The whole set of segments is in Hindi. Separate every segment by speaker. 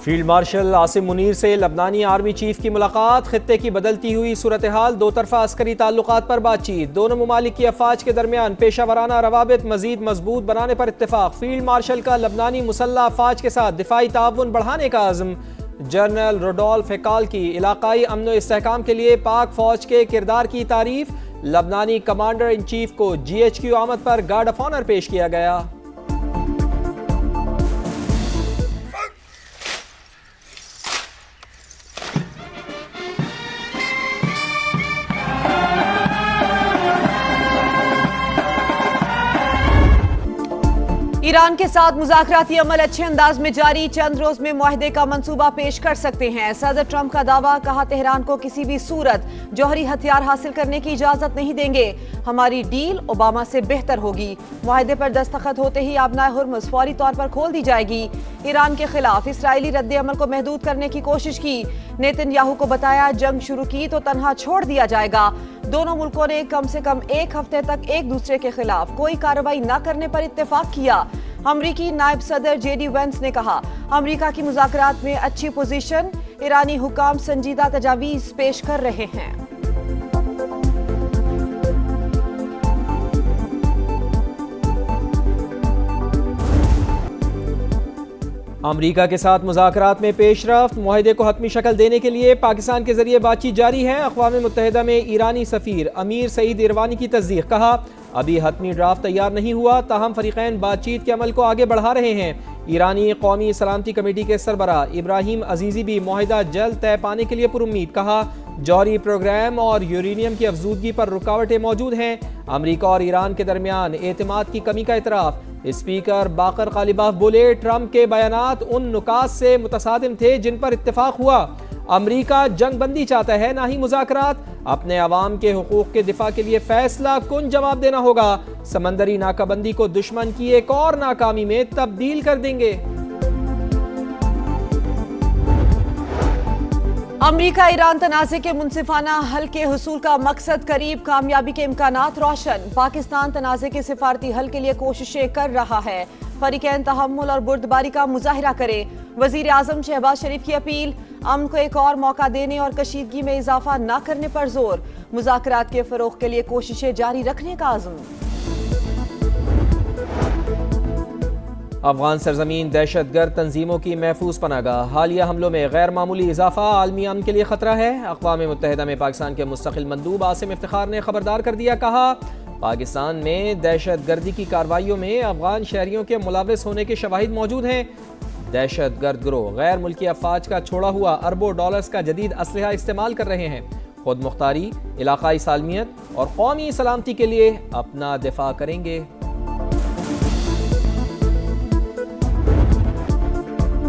Speaker 1: फील्ड मार्शल आसिम मुनीर से लबनानी आर्मी चीफ की मुलाकात, खित्ते की बदलती हुई सूरत हाल, दो तरफा अस्करी ताल्लुकात पर बातचीत, दोनों ममालिक की अफवाज के दरमियान पेशावराना रवाबित मजीद मजबूत बनाने पर इत्तेफाक। फील्ड मार्शल का लबनानी मुसल्लह अफवाज के साथ दिफाई ताउन बढ़ाने का अज़्म। जनरल रोडोल्फ हेकाल की इलाकाई अमन व इस्तेहकाम के लिए पाक फौज के किरदार की तारीफ। लबनानी कमांडर इन चीफ को GHQ आमद पर गार्ड ऑफ ऑनर पेश किया गया।
Speaker 2: ईरान के साथ मुज़ाकराती अमल अच्छे अंदाज में जारी, चंद रोज में मुआहदे का मंसूबा पेश कर सकते हैं। सदर ट्रंप का दावा, कहा तेहरान को किसी भी सूरत जौहरी हथियार हासिल करने की इजाजत नहीं देंगे, हमारी डील ओबामा से बेहतर होगी। मुआहदे पर दस्तखत होते ही आबनाए हुर्मुज़ फौरी तौर पर खोल दी जाएगी। ईरान के खिलाफ इसराइली रद्द अमल को महदूद करने की कोशिश की, नेतन्याहू को बताया जंग शुरू की तो तनहा छोड़ दिया जाएगा। दोनों मुल्कों ने कम से कम एक हफ्ते तक एक दूसरे के खिलाफ कोई कार्रवाई न करने पर इत्तेफाक किया। अमरीकी नायब सदर JD वेंस ने कहा, अमरीका की मुज़ाकरात में अच्छी पोजीशन, ईरानी हुकाम संजीदा तजावीज़ पेश कर रहे हैं।
Speaker 1: अमरीका के साथ मुज़ाकरात में पेशरफ्त, मुआहदे को हतमी शक्ल देने के लिए पाकिस्तान के जरिए बातचीत जारी है। अक़वाम मुत्तहिदा में ईरानी सफ़ीर अमीर सईद इरवानी की तस्दीक, कहा अभी हतमी ड्राफ्ट तैयार नहीं हुआ, ताहम फरीक़ैन बातचीत के अमल को आगे बढ़ा रहे हैं। ईरानी कौमी सलामती कमेटी के सरबरा इब्राहिम अजीज़ी भी मुआहदा जल्द तय पाने के लिए पुरुम्मीद, कहा जौहरी प्रोग्राम और यूरेनियम की अफजूदगी पर रुकावटें मौजूद हैं। अमरीका और ईरान के दरमियान एतमाद की कमी का इतराफ़। स्पीकर बाकर गालिबाफ बोले, ट्रंप के बयानात उन नुकात से मुतसादिम थे जिन पर इत्तेफाक हुआ। अमरीका जंग बंदी चाहता है, ना ही मुज़ाकरात। अपने अवाम के हुकूक के दिफा के लिए फैसला कुन जवाब देना होगा। समंदरी नाकाबंदी को दुश्मन की एक और नाकामी में तब्दील कर देंगे।
Speaker 2: अमरीका ईरान तनाज़े के मुनसिफाना हल के हुसूल का मकसद करीब, कामयाबी के इम्कानात रोशन। पाकिस्तान तनाज़े के सिफारती हल के लिए कोशिशें कर रहा है, फरीक़ैन तहम्मुल और बुर्दबारी का मुजाहिरा करे। वज़ीर आज़म शहबाज शरीफ की अपील, अमन को एक और मौका देने और कशीदगी में इजाफा न करने पर जोर। मुज़ाकरात के फ़रोग़ के लिए कोशिशें जारी रखने का आज़म।
Speaker 1: अफगान सरजमीन दहशतगर्द तंजीमों की महफूज पनागाह, हालिया हमलों में गैर मामूली इजाफा आलमी अमन के लिए खतरा है। अक़वाम मुत्तहिदा में पाकिस्तान के मुस्तकिल मंदूब आसिम इफ्तिखार ने खबरदार कर दिया, कहा पाकिस्तान में दहशतगर्दी की कार्रवाइयों में अफगान शहरियों के मुलविस होने के शवाहिद मौजूद हैं। दहशतगर्द गिरोह गैर मुल्की अफवाज का छोड़ा हुआ अरबों डॉलर्स का जदीद असलहा इस्तेमाल कर रहे हैं। खुद मुख्तारी, इलाकाई सालमियत और कौमी सलामती के लिए अपना दिफा करेंगे।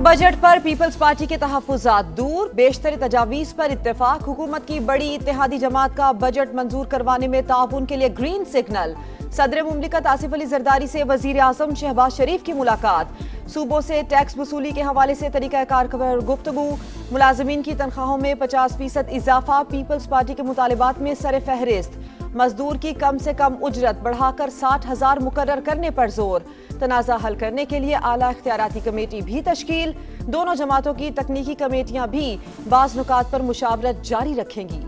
Speaker 2: बजट पर पीपल्स पार्टी के तहफ़्फ़ुज़ात दूर, बेशतर तजावीज़ पर इत्तेफाक। हुकूमत की बड़ी इत्तेहादी जमात का बजट मंजूर करवाने में ताउन के लिए ग्रीन सिग्नल। सदर मुमलिकत आसिफ अली जरदारी से वज़ीर आज़म शहबाज शरीफ की मुलाकात। सूबों से टैक्स वसूली के हवाले से तरीक़ाकार पर गुफ्तगू। मुलाजमीन की तनख्वाहों में 50% इजाफा पीपल्स पार्टी के मुतालिबात में सर फहरिस्त। मजदूर की कम से कम उजरत बढ़ाकर 60,000 मुकर्रर करने पर जोर। तनाज़ा हल करने के लिए आला इख्तियाराती कमेटी भी तश्कील। दोनों जमातों की तकनीकी कमेटियां भी बाज़ नुकात पर मुशावरत जारी रखेंगी।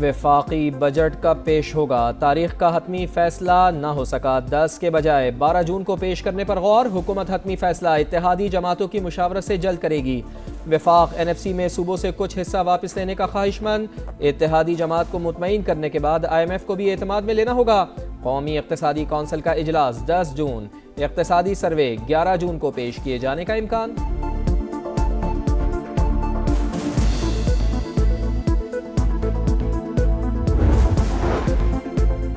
Speaker 1: वफाकी बजट कब पेश होगा, तारीख का हतमी फैसला न हो सका। 10 के बजाय 12 जून को पेश करने पर गौर। हुकूमत हतमी फैसला इत्तेहादी जमातों की मुशावरत से जल्द करेगी। वफाक NFC में सूबों से कुछ हिस्सा वापस लेने का ख्वाहिशमंद। इत्तेहादी जमात को मुतमईन करने के बाद IMF को भी एतमाद में लेना होगा। कौमी इक़्तिसादी कौंसिल का इजलास 10 जून, इक़्तिसादी सर्वे 11 जून को पेश किए जाने का इम्कान।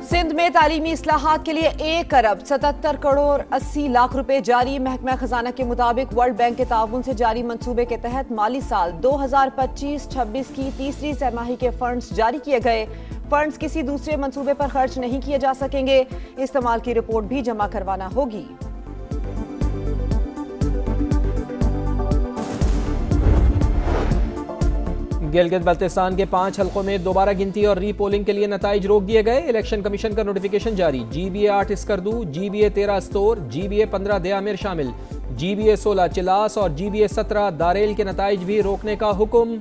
Speaker 2: सिंध में तालीमी इस्लाहात के लिए 1 अरब 77 करोड़ 80 लाख रुपए जारी। महकमा खजाना के मुताबिक वर्ल्ड बैंक के ताउन से जारी मंसूबे के तहत माली साल 2025-26 की तीसरी तिमाही के फंड्स जारी किए गए। फंड्स किसी दूसरे मंसूबे पर खर्च नहीं किए जा सकेंगे। इस्तेमाल की रिपोर्ट भी जमा करवाना होगी।
Speaker 1: गिलगित बल्तिस्तान के 5 हलकों में दोबारा गिनती और री-पोलिंग के लिए नताइज रोक दिए गए। इलेक्शन कमीशन का नोटिफिकेशन जारी। GBA 8 Skardu, GBA 13 स्तोर, GBA 15 Diamer शामिल, GBA 16 चिलास और GBA 17 दारेल के नताइज भी रोकने का हुक्म।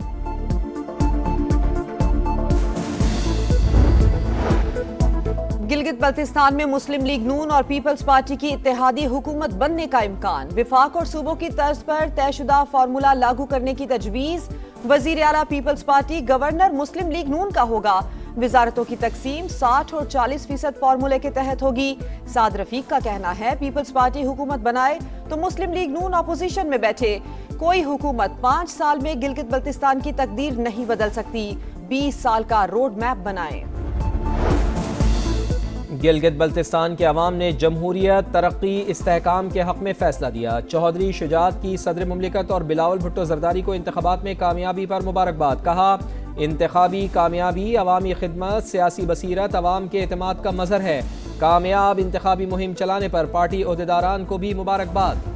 Speaker 2: गिलगित बल्तिस्तान में मुस्लिम लीग नून और पीपल्स पार्टी की इत्तेहादी हुकूमत बनने का इम्कान। विफाक और सूबों की तर्ज पर तयशुदा फार्मूला लागू करने की तजवीज। वजीर आला पीपल्स पार्टी गवर्नर मुस्लिम लीग नून का होगा। वजारतों की तकसीम 60 और 40% फार्मूले के तहत होगी। साद रफीक का कहना है पीपल्स पार्टी हुकूमत बनाए तो मुस्लिम लीग नून अपोजिशन में बैठे। कोई हुकूमत 5 साल में गिलगित बल्तिस्तान की तकदीर नहीं बदल सकती। 20 साल का रोड मैप बनाए।
Speaker 1: गिलगित बल्तिस्तान के अवाम ने जमहूरियत, तरक्की, इस्तेहकाम के हक में फैसला दिया। चौधरी शुजात की सदर मुमलिकत और बिलावल भुट्टो जरदारी को इंतखाबात में कामयाबी पर मुबारकबाद। कहा इंतखाबी कामयाबी, अवामी खिदमत, सियासी बसीरत अवाम के एतमाद का मजहर है। कामयाब इंतखाबी मुहिम चलाने पर पार्टी ओहदेदारान को भी मुबारकबाद।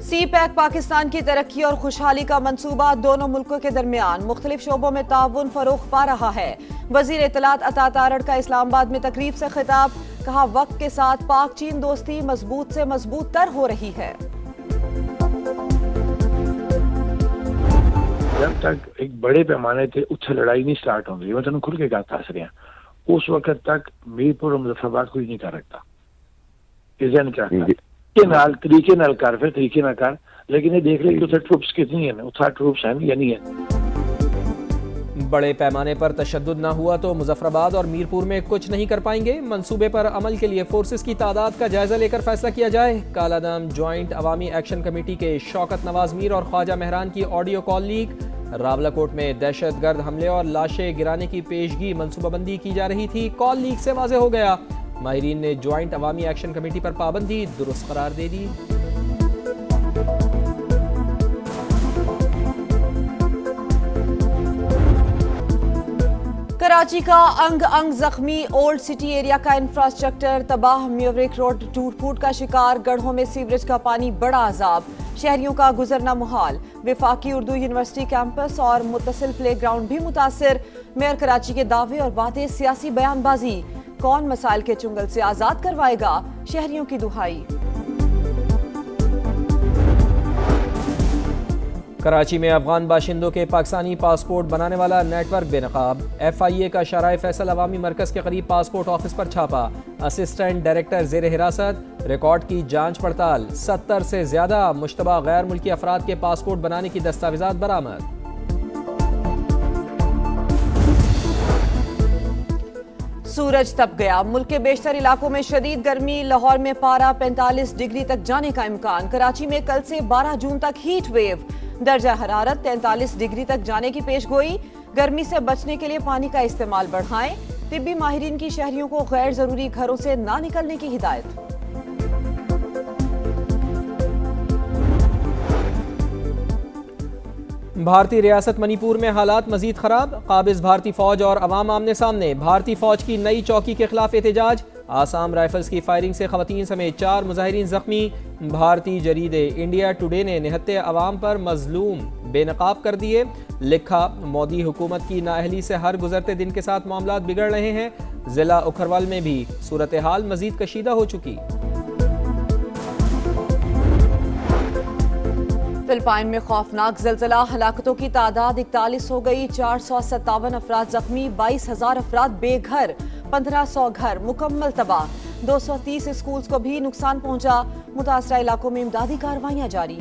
Speaker 2: CPEC पाकिस्तान की तरक्की और खुशहाली का मंसूबा दोनों मुल्कों के दरमियान मुख्तलिफ शोबों में ताउन फरोग पा रहा है। वजीर इत्तलात अता तारड़ का इस्लामाबाद में तकरीब से खिताब। कहा वक्त के साथ पाक चीन दोस्ती मजबूत से मजबूत तर हो रही है।
Speaker 3: जब तक एक बड़े पैमाने से उत्थे लड़ाई नहीं स्टार्ट होंगी, मैं तुम खुल के कहता हस रहा, उस वक्त तक मीरपुर और मुजफ्फराबाद कोई नहीं कर रखता। तरीके नाल कर, फिर तरीके ना कर, लेकिन ये देख ले कि ट्रूप्स कितनी है, उत्था ट्रूप्स हैं या नहीं है।
Speaker 1: बड़े पैमाने पर तशद्दुद ना हुआ तो मुजफ्फराबाद और मीरपुर में कुछ नहीं कर पाएंगे। मंसूबे पर अमल के लिए फोर्सेस की तादाद का जायजा लेकर फैसला किया जाए। कालादम ज्वाइंट अवामी एक्शन कमेटी के शौकत नवाज मीर और ख्वाजा मेहरान की ऑडियो कॉल लीक। रावलाकोट में दहशतगर्द हमले और लाशें गिराने की पेशगी मनसूबाबंदी की जा रही थी। कॉल लीक से वाज़ेह हो गया माहिरीन ने ज्वाइंट अवामी एक्शन कमेटी पर पाबंदी दुरुस्त करार दे दी।
Speaker 2: कराची का अंग अंग जख्मी, ओल्ड सिटी एरिया का इंफ्रास्ट्रक्चर तबाह, म्यूरिक रोड टूट फूट का शिकार, गढ़ों में सीवरेज का पानी बड़ा अजाब, शहरियों का गुजरना मुहाल। विफाकी उर्दू यूनिवर्सिटी कैंपस और मुत्तसिल प्ले ग्राउंड भी मुतासिर। मेयर कराची के दावे और वादे सियासी बयानबाजी। कौन मसाइल के चुंगल से आजाद करवाएगा, शहरियों की दुहाई।
Speaker 1: कराची में अफगान बाशिंदों के पाकिस्तानी पासपोर्ट बनाने वाला नेटवर्क बेनकाब। FIA का शराय फैसल अवामी मरकज के करीब पासपोर्ट ऑफिस पर छापा। असिस्टेंट डायरेक्टर जेर हिरासत। रिकॉर्ड की जांच पड़ताल। 70 से ज्यादा मुश्तबा गैर मुल्की अफराद के पासपोर्ट बनाने की दस्तावेजात बरामद।
Speaker 2: सूरज तप गया, मुल्क के बेशतर इलाकों में शदीद गर्मी। लाहौर में पारा 45 डिग्री तक जाने का इम्कान। कराची में कल से 12 जून तक हीट वेव, दर्जा हरारत 43 डिग्री तक जाने की पेशगोई। गर्मी से बचने के लिए पानी का इस्तेमाल बढ़ाएं। तिब्बी माहिरीन की शहरियों को गैर जरूरी घरों से ना निकलने की हिदायत।
Speaker 1: भारतीय रियासत मणिपुर में हालात मजीद खराब। काबिज भारतीय फौज और अवाम आमने सामने। भारतीय फौज की नई चौकी के खिलाफ एहतजाज। आसाम राइफल्स की फायरिंग से खवातीन समेत 4 मुजाहिरीन जख्मी। भारतीय जरीदे इंडिया टुडे ने निहत्ते अवाम पर मजलूम बेनकाब कर दिए। लिखा मोदी हुकूमत की नाअहली से हर गुजरते दिन के साथ मामलात बिगड़ रहे हैं। जिला उखरवल में भी सूरत हाल मजीद कशीदा हो चुकी।
Speaker 2: फिलिपाइन में खौफनाक जलजला, हलाकतों की तादाद 41 हो गई। 457 अफराद जख्मी, 22,000 अफराद बेघर, 1500 घर मुकम्मल तबाह। 230 स्कूल्स को भी नुकसान पहुंचा। मुतासरा इलाकों में इमदादी कार्रवाइयां जारी।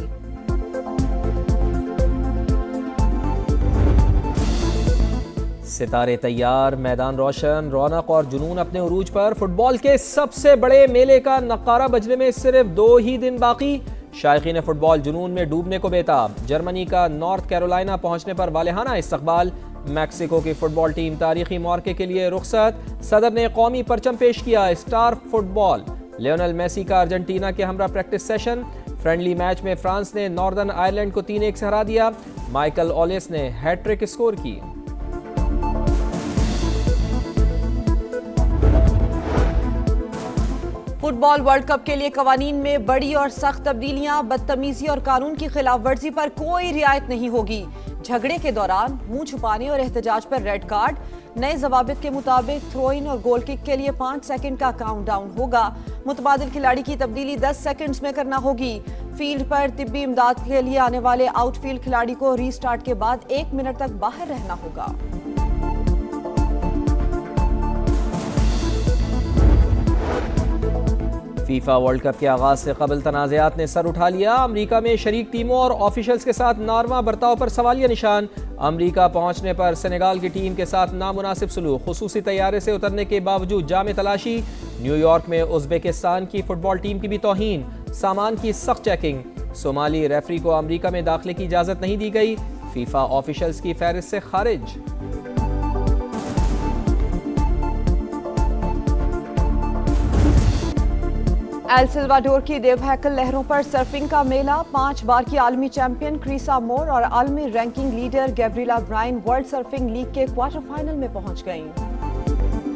Speaker 1: सितारे तैयार, मैदान रोशन, रौनक और जुनून अपने उरूज पर। फुटबॉल के सबसे बड़े मेले का नक्कारा बजने में सिर्फ 2 ही दिन बाकी। शायकीन फुटबॉल जुनून में डूबने को बेताब। जर्मनी का नॉर्थ कैरोलिना पहुंचने पर वालेहाना इस्तकबाल। मैक्सिको की फुटबॉल टीम तारीखी मौके के लिए रुखसत। सदर ने कौमी परचम पेश किया। स्टार फुटबॉल लियोनेल मेसी का अर्जेंटीना के हमरा प्रैक्टिस सेशन। फ्रेंडली मैच में फ्रांस ने नॉर्दर्न आयरलैंड को 3-1 से हरा दिया। माइकल ओलिस ने हैट्रिक स्कोर की।
Speaker 2: फुटबॉल वर्ल्ड कप के लिए कवानीन में बड़ी और सख्त तब्दीलियां। बदतमीजी और कानून की खिलाफ वर्जी पर कोई रियायत नहीं होगी। झगड़े के दौरान मुंह छुपाने और एहतजाज पर रेड कार्ड। नए जवाबित के मुताबिक थ्रो इन और गोल किक के लिए 5 सेकंड का काउंटडाउन होगा। मुतबादिल खिलाड़ी की तब्दीली 10 सेकंड्स में करना होगी। फील्ड पर तिब्बी इमदाद के लिए आने वाले आउटफील्ड खिलाड़ी को रीस्टार्ट के बाद 1 मिनट तक बाहर रहना होगा।
Speaker 1: फीफा वर्ल्ड कप के आगाज से कबल तनाज़ात ने सर उठा लिया। अमरीका में शरीक टीमों और ऑफिशियल्स के साथ नारवा बर्ताव पर सवालिया निशान। अमरीका पहुंचने पर सेनेगाल की टीम के साथ नामुनासिब सलूक, खुसूसी तैयारे से उतरने के बावजूद जामे तलाशी। न्यूयॉर्क में उज़्बेकिस्तान की फुटबॉल टीम की भी तौहीन, सामान की सख्त चेकिंग। सोमाली रेफरी को अमरीका में दाखिले की इजाज़त नहीं दी गई। फीफा ऑफिशियल्स की फहरिस्त से खारिज।
Speaker 2: एल सल्वाडोर की देवहैकल लहरों पर सर्फिंग का मेला। 5 बार की आलमी चैंपियन क्रिसा मोर और आलमी ranking leader Gabriela Brian world surfing league के क्वार्टर फाइनल में पहुंच गईं।